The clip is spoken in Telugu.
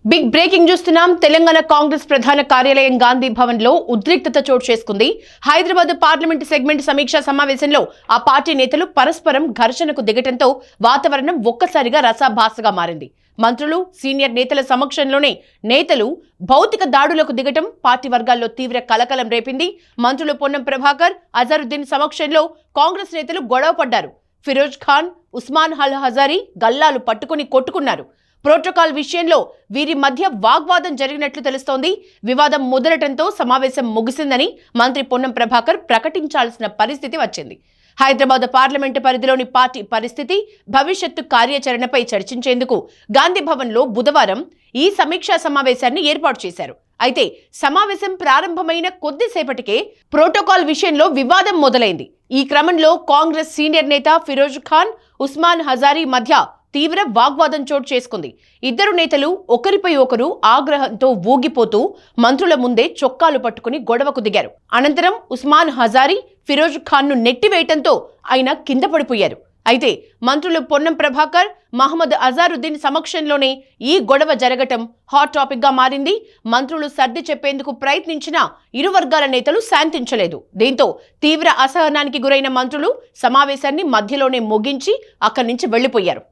బిగ్ బ్రేకింగ్ చూస్తున్నాం. తెలంగాణ కాంగ్రెస్ ప్రధాన కార్యాలయం గాంధీ భవన్ లో ఉద్రిక్తత చోటు చేసుకుంది. హైదరాబాద్ పార్లమెంట్ సెగ్మెంట్ సమీక్షా సమావేశంలో ఆ పార్టీ నేతలు పరస్పరం ఘర్షణకు దిగటంతో వాతావరణం ఒక్కసారిగా రసాభాసగా మారింది. మంత్రులు, సీనియర్ నేతల సమక్షంలోనే నేతలు భౌతిక దాడులకు దిగటం పార్టీ వర్గాల్లో తీవ్ర కలకలం రేపింది. మంత్రులు పొన్నం ప్రభాకర్, అజరుద్దీన్ సమక్షంలో కాంగ్రెస్ నేతలు గొడవ పడ్డారు. ఫిరోజ్ ఖాన్, ఉస్మాన్ అల్ హజారీ గల్లాలు పట్టుకుని కొట్టుకున్నారు. ప్రోటోకాల్ విషయంలో వీరి మధ్య వాగ్వాదం జరిగినట్లు తెలుస్తోంది. వివాదం మొదలటంతో సమావేశం ముగిసిందని మంత్రి పొన్నం ప్రభాకర్ ప్రకటించాల్సిన పరిస్థితి వచ్చింది. హైదరాబాద్ పార్లమెంటు పరిధిలోని పార్టీ పరిస్థితి, భవిష్యత్తు కార్యాచరణపై చర్చించేందుకు గాంధీ భవన్లో బుధవారం ఈ సమీక్షా సమావేశాన్ని ఏర్పాటు చేశారు. అయితే సమావేశం ప్రారంభమైన కొద్దిసేపటికే ప్రోటోకాల్ విషయంలో వివాదం మొదలైంది. ఈ క్రమంలో కాంగ్రెస్ సీనియర్ నేత ఫిరోజ్ ఖాన్, ఉస్మాన్ హజారీ మధ్య తీవ్ర వాగ్వాదం చోటు చేసుకుంది. ఇద్దరు నేతలు ఒకరిపై ఒకరు ఆగ్రహంతో ఊగిపోతూ మంత్రుల ముందే చొక్కాలు పట్టుకుని గొడవకు దిగారు. అనంతరం ఉస్మాన్ హజారీ ఫిరోజ్ ఖాన్ ను నెట్టివేయటంతో ఆయన కింద పడిపోయారు. అయితే మంత్రులు పొన్నం ప్రభాకర్, మహమ్మద్ అజారుద్దీన్ సమక్షంలోనే ఈ గొడవ జరగటం హాట్ టాపిక్ గా మారింది. మంత్రులు సర్ది చెప్పేందుకు ప్రయత్నించినా ఇరు వర్గాల నేతలు శాంతించలేదు. దీంతో తీవ్ర అసహనానికి గురైన మంత్రులు సమావేశాన్ని మధ్యలోనే ముగించి అక్కడి నుంచి వెళ్లిపోయారు.